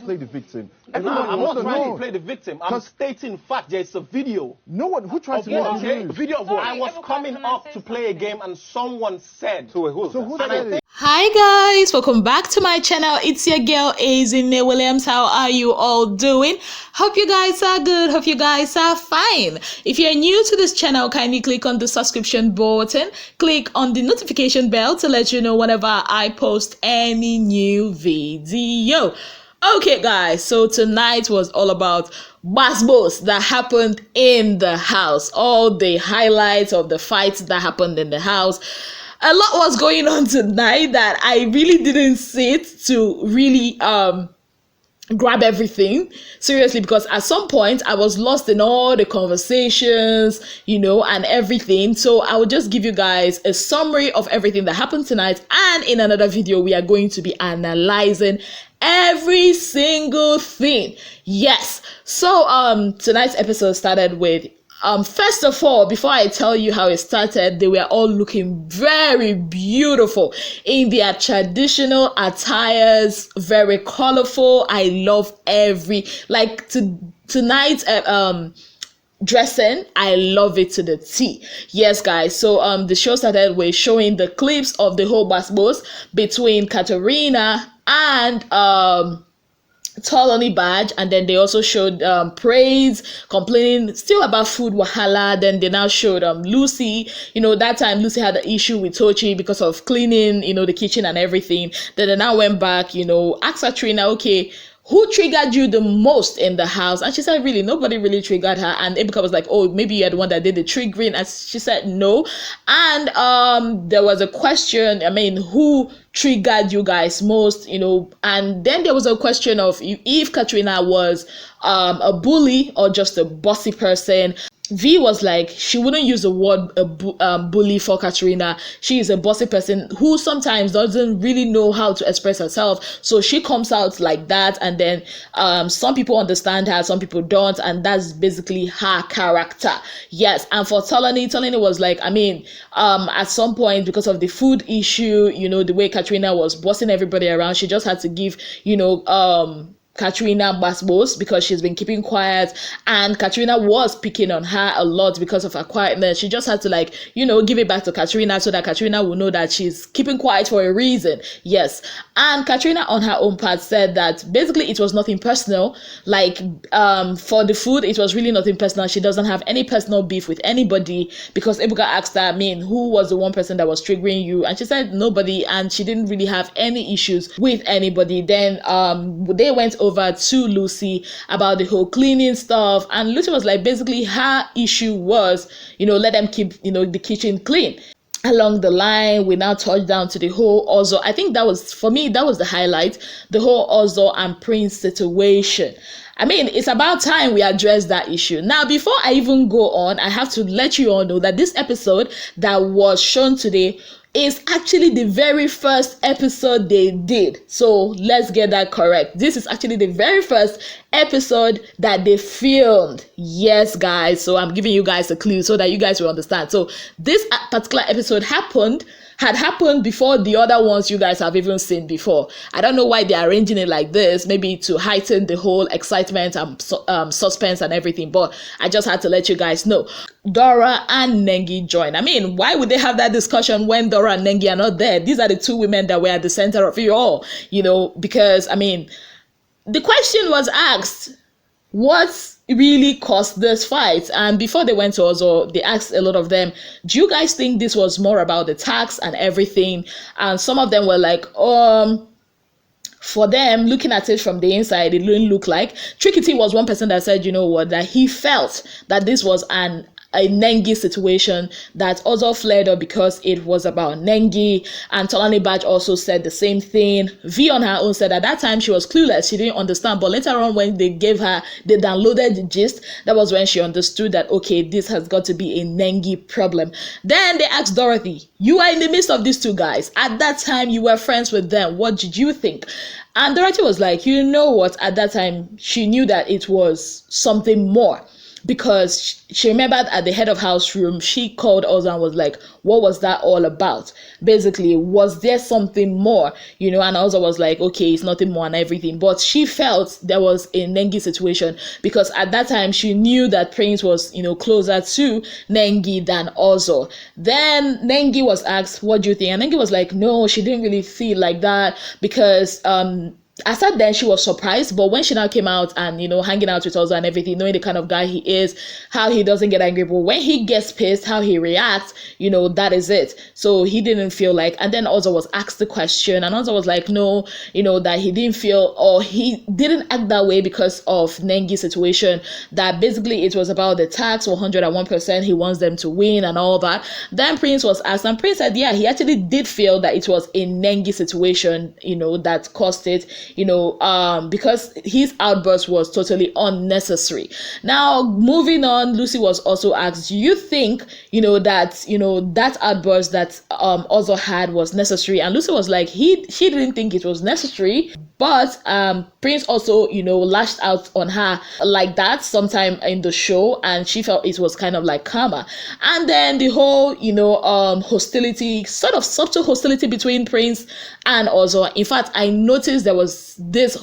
play the victim. No, I'm not trying to play the victim. I'm stating fact. There's a video. No one who tries to a video of what? I was coming up to play a game and someone said. So who said it? Hi guys, welcome back to my channel. It's your girl KA3NA Williams. How are you all doing? Hope you guys are good. Hope you guys are fine. If you're new to this channel, kindly click on the subscription button. Click on the notification bell to let you know whenever I post any new video. Okay guys, so tonight was all about boss that happened in the house. All the highlights of the fights that happened in the house. A lot was going on tonight that I really didn't sit to really grab everything seriously, because at some point I was lost in all the conversations, and everything. So I will just give you guys a summary of everything that happened tonight, and in another video we are going to be analyzing every single thing. Yes. So tonight's episode started with first of all, before I tell you how it started, they were all looking very beautiful in their traditional attires, very colorful. I love tonight's dressing. I love it to the T. Yes guys, so the show started with showing the clips of the whole boss between KA3NA and TBAJ, and then they also showed praise, complaining still about food wahala. Then they now showed Lucy. That time Lucy had an issue with Tochi because of cleaning, the kitchen and everything. Then they now went back, asked KA3NA, okay, who triggered you the most in the house? And she said, really, nobody really triggered her. And Ebuka was like, oh, maybe you're the one that did the triggering. And she said, no. And there was a question, who triggered you guys most, and then there was a question of if KA3NA was a bully or just a bossy person. V was like, she wouldn't use the word bully for KA3NA. She is a bossy person who sometimes doesn't really know how to express herself. So she comes out like that, and then some people understand her, some people don't, and that's basically her character. Yes. And for TBAJ was like, at some point, because of the food issue, the way KA3NA was bossing everybody around, she just had to give, KA3NA boss because she's been keeping quiet, and KA3NA was picking on her a lot because of her quietness. She just had to give it back to KA3NA so that KA3NA will know that she's keeping quiet for a reason. Yes. And KA3NA on her own part said that basically it was nothing personal. For the food, it was really nothing personal. She doesn't have any personal beef with anybody, because Ebuka asked her, who was the one person that was triggering you? And she said nobody, and she didn't really have any issues with anybody. Then they went over to Lucy about the whole cleaning stuff, and Lucy was like, basically her issue was, let them keep, the kitchen clean. Along the line, we now touched down to the whole OZO. I think that was, for me, that was the highlight, the whole OZO and Prince situation. It's about time we address that issue. Now, before I even go on, I have to let you all know that this episode that was shown today is actually the very first episode they did. So let's get that correct. This is actually the very first episode that they filmed. Yes, guys. So I'm giving you guys a clue so that you guys will understand. So this particular episode had happened before the other ones you guys have even seen before. I don't know why they're arranging it like this, maybe to heighten the whole excitement and suspense and everything, but I just had to let you guys know. DORA and NENGI join. Why would they have that discussion when DORA and NENGI are not there? These are the two women that were at the center of it all, because, the question was asked, what really caused this fight? And before they went to OZO, they asked a lot of them, do you guys think this was more about the tax and everything? And some of them were like, for them, looking at it from the inside, it didn't look like. Tricky T was one person that said, that he felt that this was a NENGI situation, that also flared up because it was about NENGI. And TBAJ also said the same thing. V on her own said at that time she was clueless, she didn't understand, but later on when they downloaded the gist, that was when she understood that, okay, this has got to be a NENGI problem. Then they asked Dorothy, you are in the midst of these two guys, at that time you were friends with them, what did you think? And Dorothy was like, you know what, at that time she knew that it was something more. because she remembered at the head of house room, she called Ozo and was like, what was that all about? Basically, was there something more? And Ozo was like, okay, it's nothing more and everything. But she felt there was a Nengi situation, because at that time she knew that Prince was, closer to Nengi than Ozo. Then Nengi was asked, what do you think? And Nengi was like, no, she didn't really feel like that, because I said then she was surprised, but when she now came out and, hanging out with Ozo and everything, knowing the kind of guy he is, how he doesn't get angry, but when he gets pissed, how he reacts, that is it. So he didn't feel like, and then Ozo was asked the question, and Ozo was like, no, that he didn't feel, or he didn't act that way because of Nengi's situation, that basically it was about the tax, 101%, he wants them to win and all that. Then Prince was asked, and Prince said, yeah, he actually did feel that it was a Nengi situation, that caused it, because his outburst was totally unnecessary. Now, moving on, Lucy was also asked, do you think, that outburst that Ozo had was necessary? And Lucy was like, she didn't think it was necessary, but Prince also, lashed out on her like that sometime in the show, and she felt it was kind of like karma. And then the whole, hostility, sort of subtle hostility between Prince and Ozo. In fact, I noticed there was this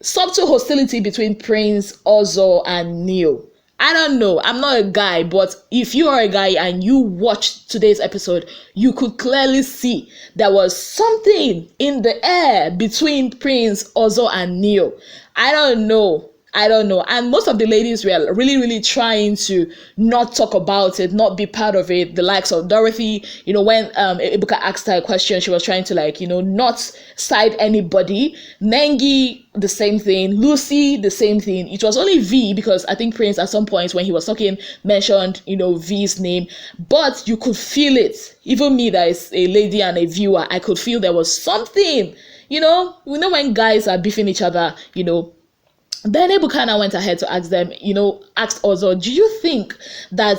subtle hostility between Prince, Ozo, and Neo. I don't know, I'm not a guy, but if you are a guy and you watched today's episode, you could clearly see there was something in the air between Prince, Ozo, and Neo. I don't know. And most of the ladies were really, really trying to not talk about it, not be part of it. The likes of Dorothy, when Ibuka asked her a question, she was trying to not side anybody. Nengi, the same thing. Lucy, the same thing. It was only V, because I think Prince at some point when he was talking mentioned, V's name, but you could feel it. Even me that is a lady and a viewer, I could feel there was something, when guys are beefing each other, Then KA3NA went ahead to ask them, asked Ozo, do you think that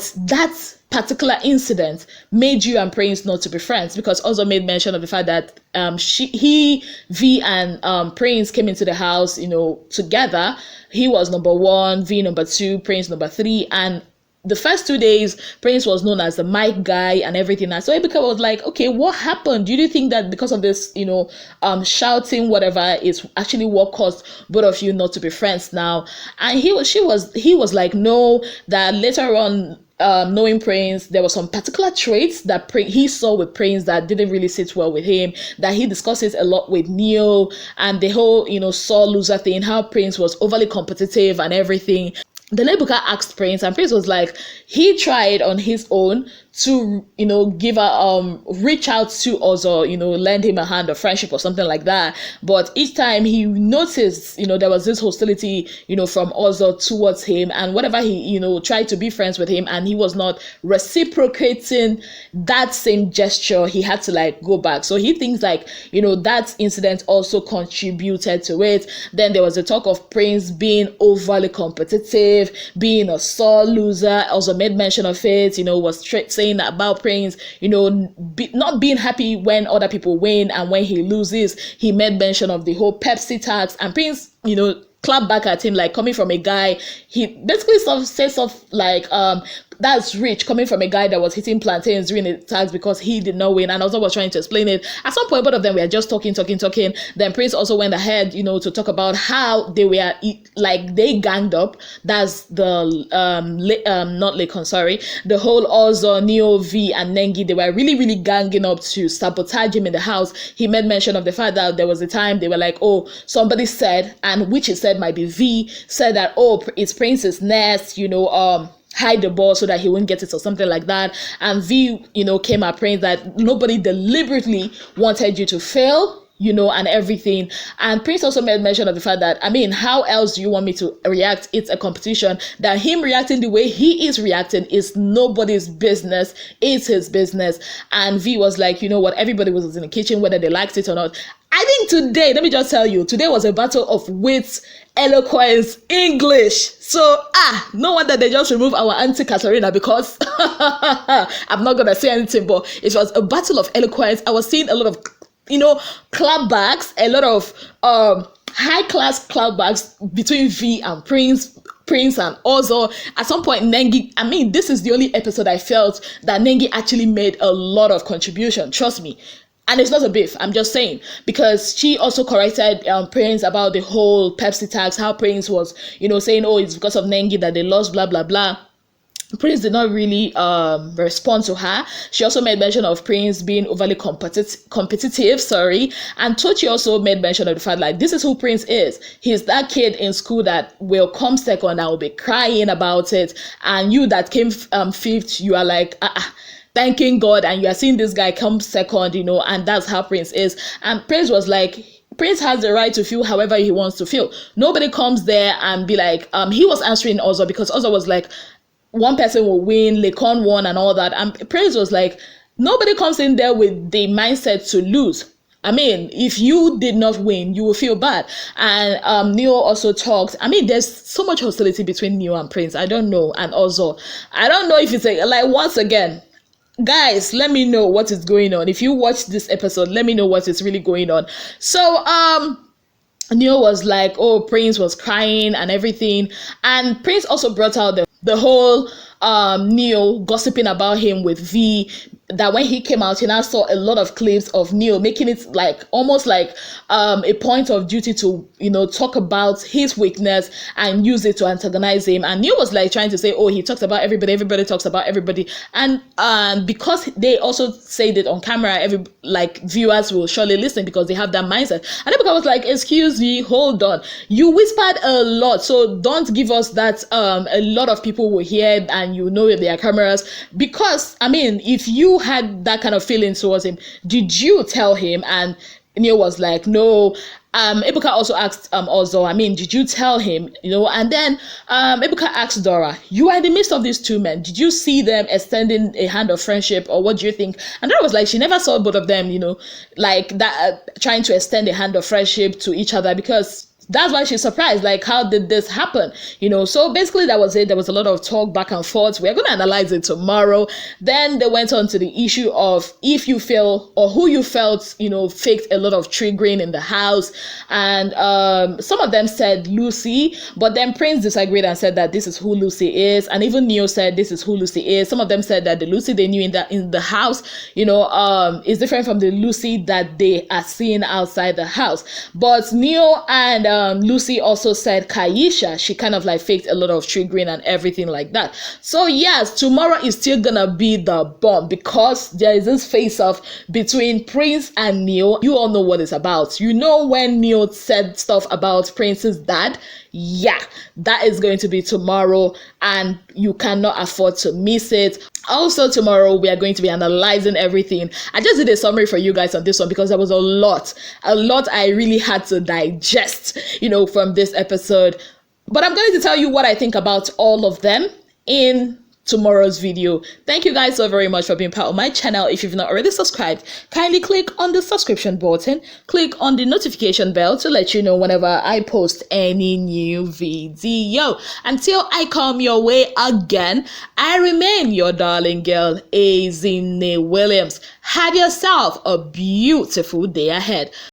particular incident made you and Prince not to be friends? Because Ozo made mention of the fact that V and Prince came into the house, together. He was number 1, V number 2, Prince number 3, and the first 2 days, Prince was known as the mic guy and everything. And so Ibuka was like, okay, what happened? Do you think that because of this, shouting, whatever, is actually what caused both of you not to be friends now? And he was like, no, that later on, knowing Prince, there were some particular traits that he saw with Prince that didn't really sit well with him, that he discusses a lot with Neo, and the whole, sore loser thing, how Prince was overly competitive and everything. Then Ibuka asked Prince, and Prince was like, he tried on his own to, reach out to Ozo, lend him a hand of friendship or something like that. But each time he noticed, there was this hostility, from Ozo towards him, and whatever he, tried to be friends with him, and he was not reciprocating that same gesture, he had to go back. So he thinks that incident also contributed to it. Then there was a talk of Prince being overly competitive, being a sore loser. Also made mention of it, was saying about Prince, not being happy when other people win, and when he loses, he made mention of the whole Pepsi tax, and Prince, clapped back at him, coming from a guy, he basically said stuff like, that's rich, coming from a guy that was hitting plantains during the tax because he did not win. And also was trying to explain it. At some point, both of them were just talking. Then Prince also went ahead, to talk about how they were, they ganged up. That's the, not Lakon, sorry. The whole Ozo, Neo, V, and Nengi, they were really, really ganging up to sabotage him in the house. He made mention of the fact that there was a time they were like, oh, somebody said, and which he said might be V, said that, oh, it's Prince's nest, hide the ball so that he wouldn't get it or something like that. And V, came at Prince that nobody deliberately wanted you to fail, and everything. And Prince also made mention of the fact that, how else do you want me to react? It's a competition. That him reacting the way he is reacting is nobody's business. It's his business. And V was like, what, everybody was in the kitchen, whether they liked it or not. I think today, let me just tell you, today was a battle of wits, eloquence, English. So, no wonder they just removed our auntie KA3NA, because I'm not going to say anything, but it was a battle of eloquence. I was seeing a lot of, clapbacks, a lot of high-class clapbacks between V and Prince. Prince and OZO. At some point, Nengi, I mean, this is the only episode I felt that Nengi actually made a lot of contribution, trust me. And it's not a beef, I'm just saying, because she also corrected Prince about the whole Pepsi tax, how Prince was, saying, oh, it's because of Nengi that they lost, blah, blah, blah. Prince did not really respond to her. She also made mention of Prince being overly competitive, and Tochi also made mention of the fact like this is who Prince is. He's that kid in school that will come second and will be crying about it, and you that came fifth, you are like thanking God, and you are seeing this guy come second, and that's how Prince is. And Prince was like, Prince has the right to feel however he wants to feel. Nobody comes there and be like, he was answering Ozo because Ozo was like, one person will win, Lekon won and all that. And Prince was like, nobody comes in there with the mindset to lose. I mean, if you did not win, you will feel bad. And Neo also talked. I mean, there's so much hostility between Neo and Prince. I don't know. And also, I don't know if it's like once again, guys, let me know what is going on. If you watch this episode, let me know what is really going on. So, Neo was like, oh, Prince was crying and everything. And Prince also brought out the whole Neo gossiping about him with V, that when he came out, he now saw a lot of clips of Neo, making it like almost like a point of duty to, talk about his weakness and use it to antagonize him. And Neo was like trying to say, oh, he talks about everybody talks about everybody. And because they also said it on camera, viewers will surely listen because they have that mindset. And Ebuka was like, excuse me, hold on. You whispered a lot, so don't give us that a lot of people will hear and there are cameras. Because, I mean, if you had that kind of feeling towards him, did you tell him? And Neo was like, no. Ebuka also asked Ozo, I mean, did you tell him? And then Ebuka asked Dora, you are in the midst of these two men. Did you see them extending a hand of friendship, or what do you think? And Dora was like, she never saw both of them, like that, trying to extend a hand of friendship to each other, because that's why she's surprised, like, how did this happen? So basically that was it. There was a lot of talk back and forth. We're going to analyze it tomorrow. Then they went on to the issue of if you feel, or who you felt, faked a lot of triggering in the house. And some of them said Lucy, but then Prince disagreed and said that this is who Lucy is. And even Neo said this is who Lucy is. Some of them said that the Lucy they knew in the house, is different from the Lucy that they are seeing outside the house. But Neo and Lucy also said Kaisha, she kind of like faked a lot of triggering and everything like that. So yes, tomorrow is still gonna be the bomb, because there is this face-off between Prince and Neo. You all know what it's about. When Neo said stuff about Prince's dad, yeah, that is going to be tomorrow, and you cannot afford to miss it. Also tomorrow we are going to be analyzing everything. I just did a summary for you guys on this one because there was a lot I really had to digest, from this episode. But I'm going to tell you what I think about all of them in tomorrow's video. Thank you guys so very much for being part of my channel. If you've not already subscribed, kindly click on the subscription button, click on the notification bell to let you know whenever I post any new video. Until I come your way again, I remain your darling girl, Azine Williams. Have yourself a beautiful day ahead.